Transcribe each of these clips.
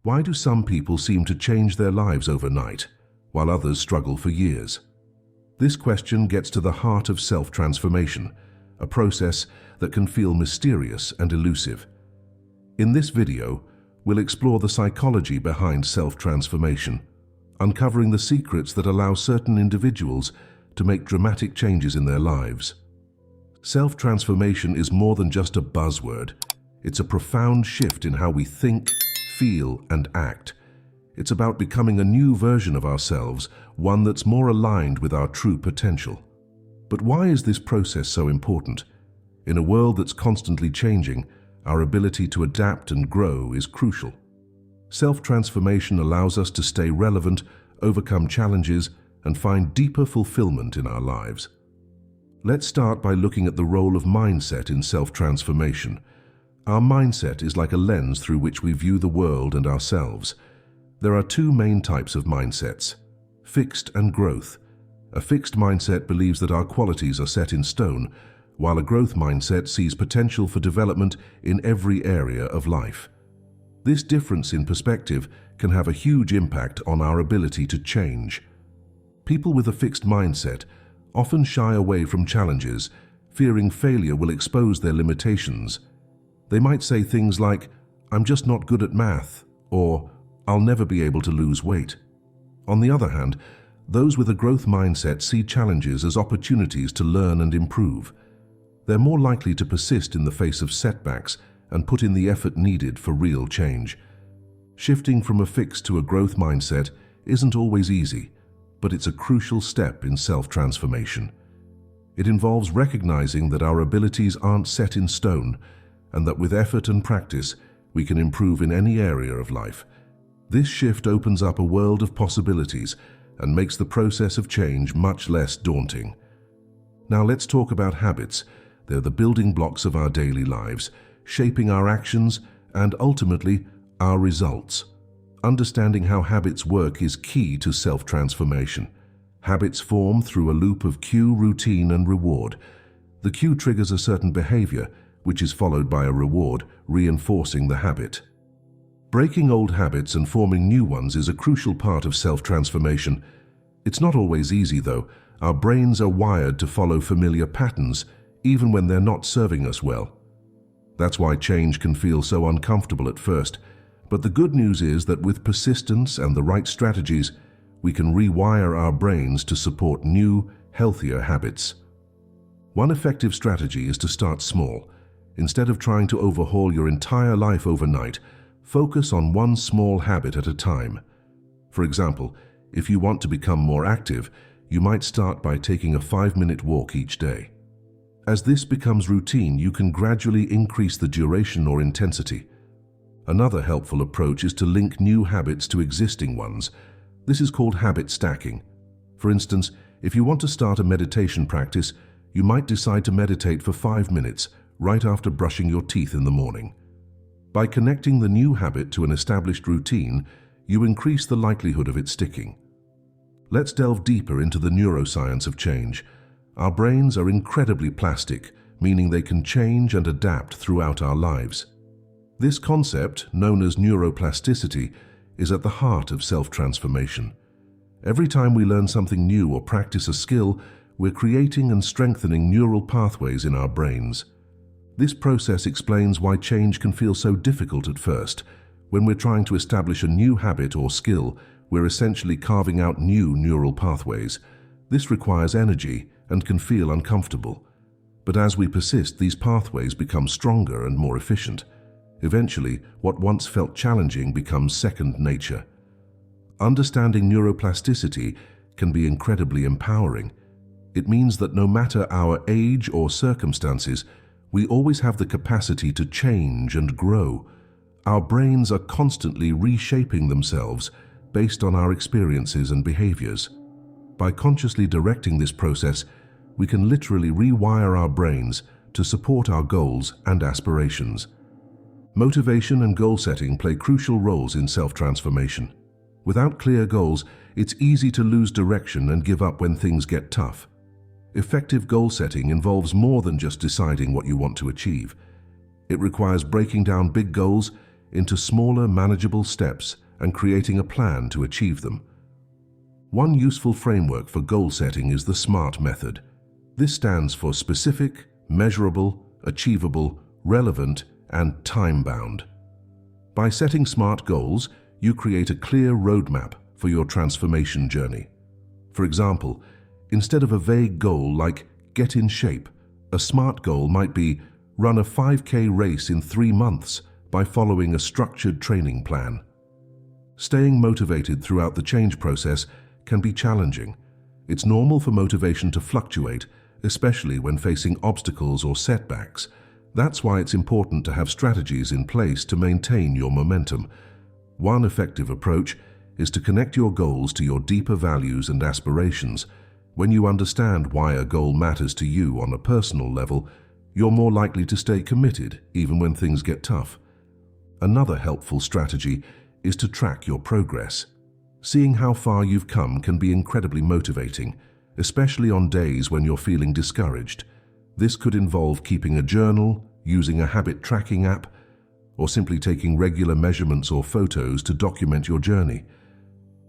Why do some people seem to change their lives overnight, while others struggle for years? This question gets to the heart of self-transformation, a process that can feel mysterious and elusive. In this video, we'll explore the psychology behind self-transformation, uncovering the secrets that allow certain individuals to make dramatic changes in their lives. Self-transformation is more than just a buzzword. It's a profound shift in how we think, feel, and act. It's about becoming a new version of ourselves, one that's more aligned with our true potential. But why is this process so important? In a world that's constantly changing, our ability to adapt and grow is crucial. Self-transformation allows us to stay relevant, overcome challenges, and find deeper fulfillment in our lives. Let's start by looking at the role of mindset in self-transformation. Our mindset is like a lens through which we view the world and ourselves. There are two main types of mindsets: fixed and growth. A fixed mindset believes that our qualities are set in stone, while a growth mindset sees potential for development in every area of life. This difference in perspective can have a huge impact on our ability to change. People with a fixed mindset often shy away from challenges, fearing failure will expose their limitations. They might say things like, "I'm just not good at math," or "I'll never be able to lose weight." On the other hand, those with a growth mindset see challenges as opportunities to learn and improve. They're more likely to persist in the face of setbacks and put in the effort needed for real change. Shifting from a fixed to a growth mindset isn't always easy, but it's a crucial step in self-transformation. It involves recognizing that our abilities aren't set in stone, and that with effort and practice, we can improve in any area of life. This shift opens up a world of possibilities and makes the process of change much less daunting. Now let's talk about habits. They're the building blocks of our daily lives, shaping our actions and ultimately our results. Understanding how habits work is key to self-transformation. Habits form through a loop of cue, routine, and reward. The cue triggers a certain behavior, which is followed by a reward, reinforcing the habit. Breaking old habits and forming new ones is a crucial part of self-transformation. It's not always easy, though. Our brains are wired to follow familiar patterns, even when they're not serving us well. That's why change can feel so uncomfortable at first. But the good news is that with persistence and the right strategies, we can rewire our brains to support new, healthier habits. One effective strategy is to start small. Instead of trying to overhaul your entire life overnight, focus on one small habit at a time. For example, if you want to become more active, you might start by taking a 5-minute walk each day. As this becomes routine, you can gradually increase the duration or intensity. Another helpful approach is to link new habits to existing ones. This is called habit stacking. For instance, if you want to start a meditation practice, you might decide to meditate for 5 minutes right after brushing your teeth in the morning. By connecting the new habit to an established routine, you increase the likelihood of it sticking. Let's delve deeper into the neuroscience of change. Our brains are incredibly plastic, meaning they can change and adapt throughout our lives. This concept, known as neuroplasticity, is at the heart of self-transformation. Every time we learn something new or practice a skill, we're creating and strengthening neural pathways in our brains. This process explains why change can feel so difficult at first. When we're trying to establish a new habit or skill, we're essentially carving out new neural pathways. This requires energy and can feel uncomfortable. But as we persist, these pathways become stronger and more efficient. Eventually, what once felt challenging becomes second nature. Understanding neuroplasticity can be incredibly empowering. It means that no matter our age or circumstances, we always have the capacity to change and grow. Our brains are constantly reshaping themselves based on our experiences and behaviors. By consciously directing this process, we can literally rewire our brains to support our goals and aspirations. Motivation and goal setting play crucial roles in self-transformation. Without clear goals, it's easy to lose direction and give up when things get tough. Effective goal setting involves more than just deciding what you want to achieve. It requires breaking down big goals into smaller, manageable steps and creating a plan to achieve them. One useful framework for goal setting is the SMART method. This stands for specific, measurable, achievable, relevant, and time-bound. By setting SMART goals, you create a clear roadmap for your transformation journey. For example, instead of a vague goal like get in shape, a SMART goal might be run a 5K race in 3 months by following a structured training plan. Staying motivated throughout the change process can be challenging. It's normal for motivation to fluctuate, especially when facing obstacles or setbacks. That's why it's important to have strategies in place to maintain your momentum. One effective approach is to connect your goals to your deeper values and aspirations. When you understand why a goal matters to you on a personal level, you're more likely to stay committed even when things get tough. Another helpful strategy is to track your progress. Seeing how far you've come can be incredibly motivating, especially on days when you're feeling discouraged. This could involve keeping a journal, using a habit tracking app, or simply taking regular measurements or photos to document your journey.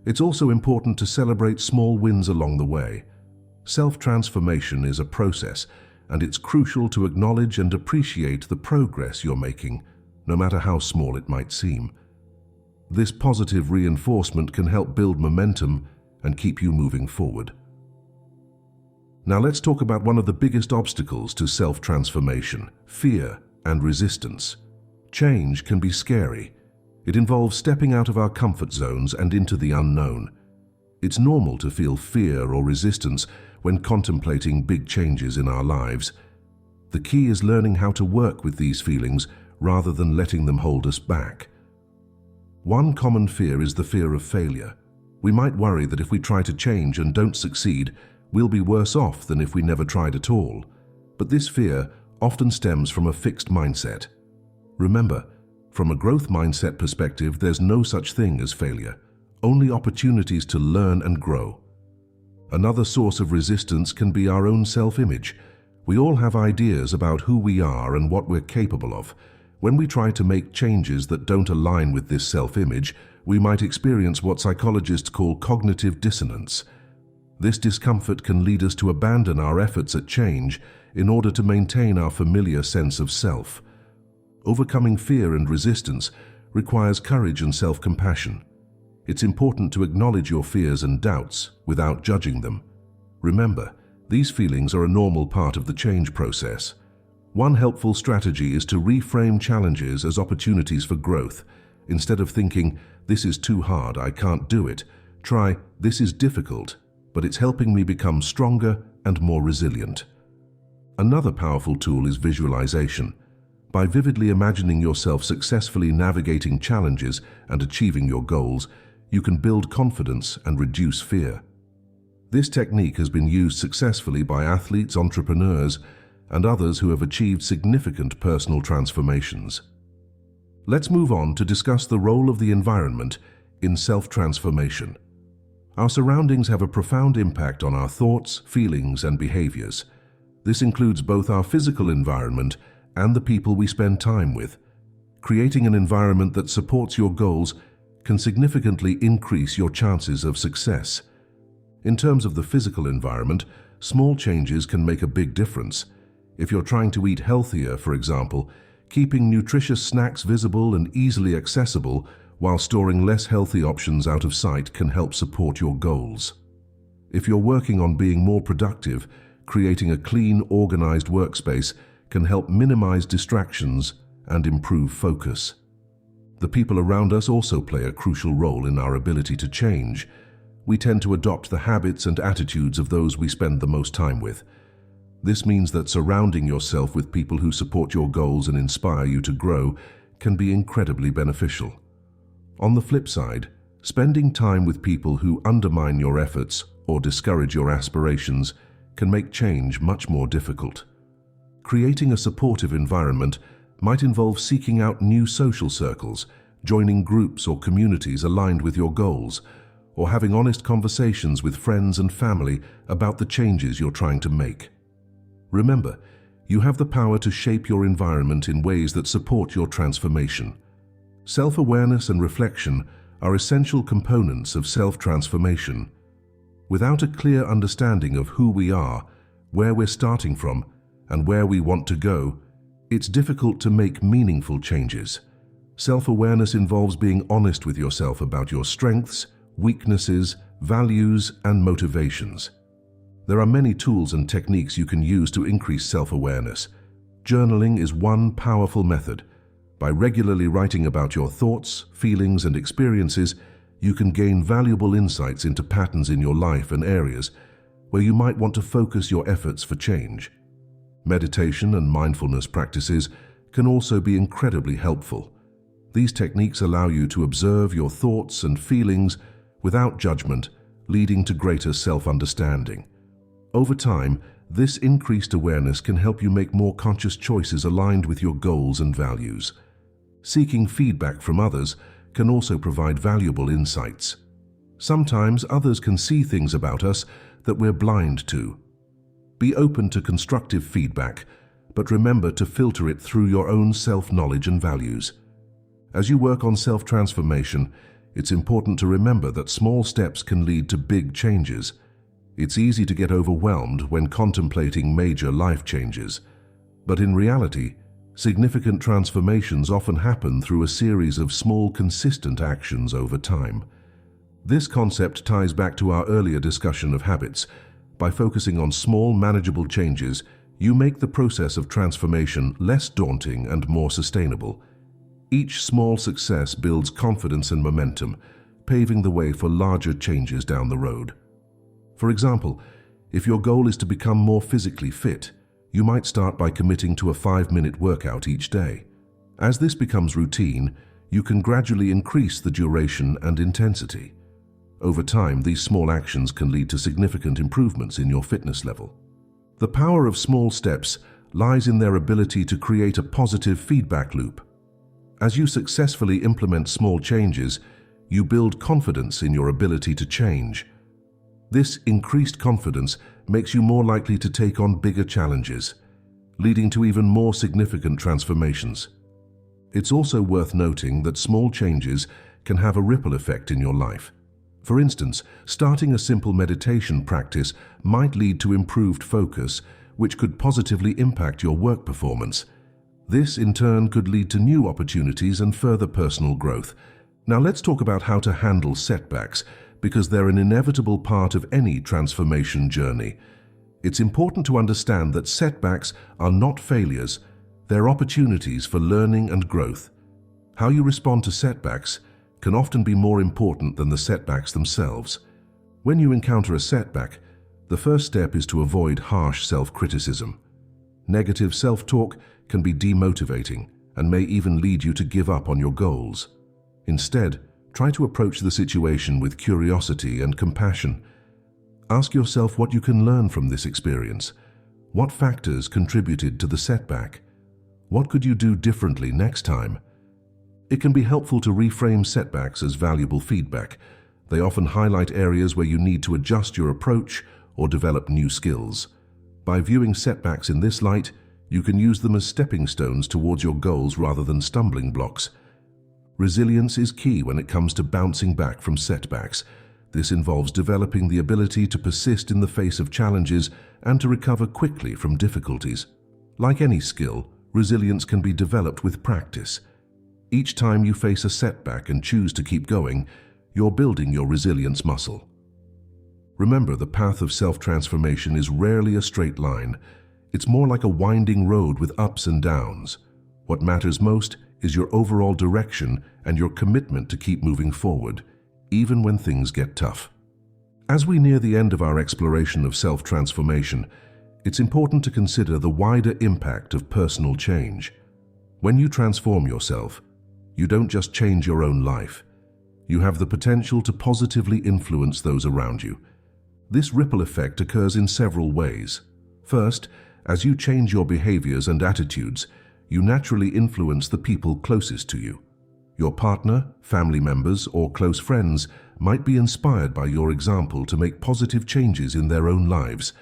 It's also important to celebrate small wins along the way. Self-transformation is a process, and it's crucial to acknowledge and appreciate the progress you're making, no matter how small it might seem. This positive reinforcement can help build momentum and keep you moving forward. Now let's talk about one of the biggest obstacles to self-transformation: fear and resistance. Change can be scary. It involves stepping out of our comfort zones and into the unknown. It's normal to feel fear or resistance when contemplating big changes in our lives. The key is learning how to work with these feelings rather than letting them hold us back. One common fear is the fear of failure. We might worry that if we try to change and don't succeed, we'll be worse off than if we never tried at all. But this fear often stems from a fixed mindset. Remember, from a growth mindset perspective, there's no such thing as failure, only opportunities to learn and grow. Another source of resistance can be our own self-image. We all have ideas about who we are and what we're capable of. When we try to make changes that don't align with this self-image, we might experience what psychologists call cognitive dissonance. This discomfort can lead us to abandon our efforts at change in order to maintain our familiar sense of self. Overcoming fear and resistance requires courage and self-compassion. It's important to acknowledge your fears and doubts without judging them. Remember, these feelings are a normal part of the change process. One helpful strategy is to reframe challenges as opportunities for growth. Instead of thinking, "This is too hard, I can't do it," try, "This is difficult, but it's helping me become stronger and more resilient." Another powerful tool is visualization. By vividly imagining yourself successfully navigating challenges and achieving your goals, you can build confidence and reduce fear. This technique has been used successfully by athletes, entrepreneurs, and others who have achieved significant personal transformations. Let's move on to discuss the role of the environment in self-transformation. Our surroundings have a profound impact on our thoughts, feelings, and behaviors. This includes both our physical environment and the people we spend time with. Creating an environment that supports your goals can significantly increase your chances of success. In terms of the physical environment, small changes can make a big difference. If you're trying to eat healthier, for example, keeping nutritious snacks visible and easily accessible while storing less healthy options out of sight can help support your goals. If you're working on being more productive, creating a clean, organized workspace can help minimize distractions and improve focus. The people around us also play a crucial role in our ability to change. We tend to adopt the habits and attitudes of those we spend the most time with. This means that surrounding yourself with people who support your goals and inspire you to grow can be incredibly beneficial. On the flip side, spending time with people who undermine your efforts or discourage your aspirations can make change much more difficult. Creating a supportive environment might involve seeking out new social circles, joining groups or communities aligned with your goals, or having honest conversations with friends and family about the changes you're trying to make. Remember, you have the power to shape your environment in ways that support your transformation. Self-awareness and reflection are essential components of self-transformation. Without a clear understanding of who we are, where we're starting from, and where we want to go, it's difficult to make meaningful changes. Self-awareness involves being honest with yourself about your strengths, weaknesses, values, and motivations. There are many tools and techniques you can use to increase self-awareness. Journaling is one powerful method. By regularly writing about your thoughts, feelings, and experiences, you can gain valuable insights into patterns in your life and areas where you might want to focus your efforts for change. Meditation and mindfulness practices can also be incredibly helpful. These techniques allow you to observe your thoughts and feelings without judgment, leading to greater self-understanding. Over time, this increased awareness can help you make more conscious choices aligned with your goals and values. Seeking feedback from others can also provide valuable insights. Sometimes others can see things about us that we're blind to. Be open to constructive feedback, but remember to filter it through your own self-knowledge and values. As you work on self-transformation, it's important to remember that small steps can lead to big changes. It's easy to get overwhelmed when contemplating major life changes, but in reality, significant transformations often happen through a series of small, consistent actions over time. This concept ties back to our earlier discussion of habits. By focusing on small, manageable changes, you make the process of transformation less daunting and more sustainable. Each small success builds confidence and momentum, paving the way for larger changes down the road. For example, if your goal is to become more physically fit, you might start by committing to a 5-minute workout each day. As this becomes routine, you can gradually increase the duration and intensity. Over time, these small actions can lead to significant improvements in your fitness level. The power of small steps lies in their ability to create a positive feedback loop. As you successfully implement small changes, you build confidence in your ability to change. This increased confidence makes you more likely to take on bigger challenges, leading to even more significant transformations. It's also worth noting that small changes can have a ripple effect in your life. For instance, starting a simple meditation practice might lead to improved focus, which could positively impact your work performance. This, in turn, could lead to new opportunities and further personal growth. Now let's talk about how to handle setbacks, because they're an inevitable part of any transformation journey. It's important to understand that setbacks are not failures, they're opportunities for learning and growth. How you respond to setbacks can often be more important than the setbacks themselves. When you encounter a setback, the first step is to avoid harsh self-criticism. Negative self-talk can be demotivating and may even lead you to give up on your goals. Instead, try to approach the situation with curiosity and compassion. Ask yourself what you can learn from this experience. What factors contributed to the setback? What could you do differently next time? It can be helpful to reframe setbacks as valuable feedback. They often highlight areas where you need to adjust your approach or develop new skills. By viewing setbacks in this light, you can use them as stepping stones towards your goals rather than stumbling blocks. Resilience is key when it comes to bouncing back from setbacks. This involves developing the ability to persist in the face of challenges and to recover quickly from difficulties. Like any skill, resilience can be developed with practice. Each time you face a setback and choose to keep going, you're building your resilience muscle. Remember, the path of self-transformation is rarely a straight line. It's more like a winding road with ups and downs. What matters most is your overall direction and your commitment to keep moving forward, even when things get tough. As we near the end of our exploration of self-transformation, it's important to consider the wider impact of personal change. When you transform yourself, you don't just change your own life. You have the potential to positively influence those around you. This ripple effect occurs in several ways. First, as you change your behaviors and attitudes, you naturally influence the people closest to you. Your partner, family members, or close friends might be inspired by your example to make positive changes in their own lives.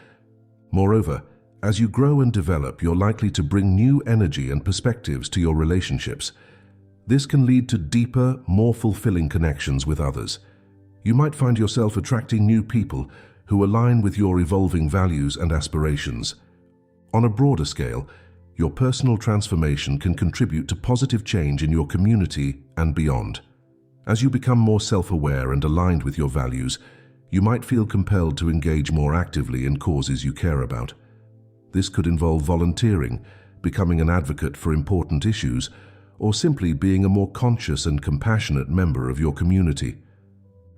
Moreover, as you grow and develop, you're likely to bring new energy and perspectives to your relationships. This can lead to deeper, more fulfilling connections with others. You might find yourself attracting new people who align with your evolving values and aspirations. On a broader scale, your personal transformation can contribute to positive change in your community and beyond. As you become more self-aware and aligned with your values, you might feel compelled to engage more actively in causes you care about. This could involve volunteering, becoming an advocate for important issues, or simply being a more conscious and compassionate member of your community.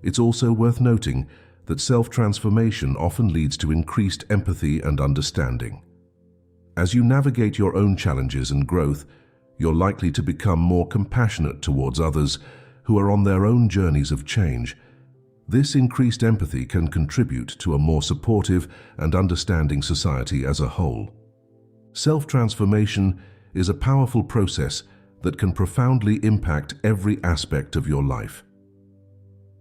It's also worth noting that self-transformation often leads to increased empathy and understanding. As you navigate your own challenges and growth, you're likely to become more compassionate towards others who are on their own journeys of change. This increased empathy can contribute to a more supportive and understanding society as a whole. Self-transformation is a powerful process that can profoundly impact every aspect of your life.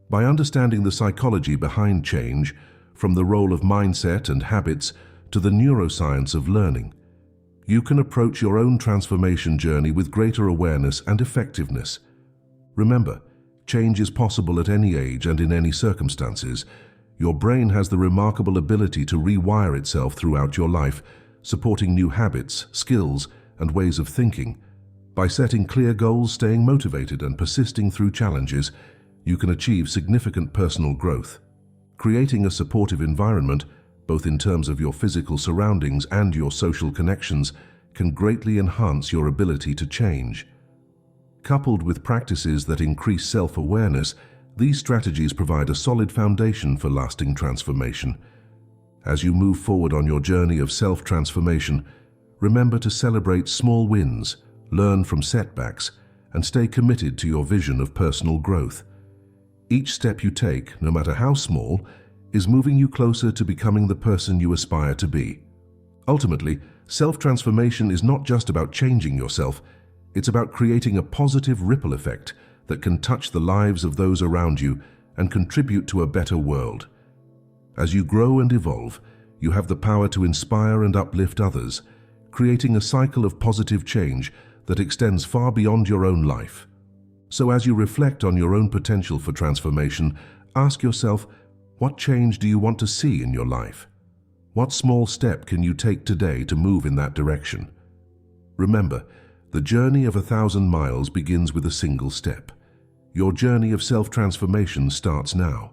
By understanding the psychology behind change, from the role of mindset and habits to the neuroscience of learning, you can approach your own transformation journey with greater awareness and effectiveness. Remember, change is possible at any age and in any circumstances. Your brain has the remarkable ability to rewire itself throughout your life, supporting new habits, skills, and ways of thinking. By setting clear goals, staying motivated, and persisting through challenges, you can achieve significant personal growth. Creating a supportive environment, both in terms of your physical surroundings and your social connections, can greatly enhance your ability to change. Coupled with practices that increase self-awareness, these strategies provide a solid foundation for lasting transformation. As you move forward on your journey of self-transformation, remember to celebrate small wins, learn from setbacks, and stay committed to your vision of personal growth. Each step you take, no matter how small, is moving you closer to becoming the person you aspire to be. Ultimately, self-transformation is not just about changing yourself, it's about creating a positive ripple effect that can touch the lives of those around you and contribute to a better world. As you grow and evolve, you have the power to inspire and uplift others, creating a cycle of positive change that extends far beyond your own life. So as you reflect on your own potential for transformation, ask yourself, what change do you want to see in your life? What small step can you take today to move in that direction? Remember, the journey of 1,000 miles begins with a single step. Your journey of self-transformation starts now.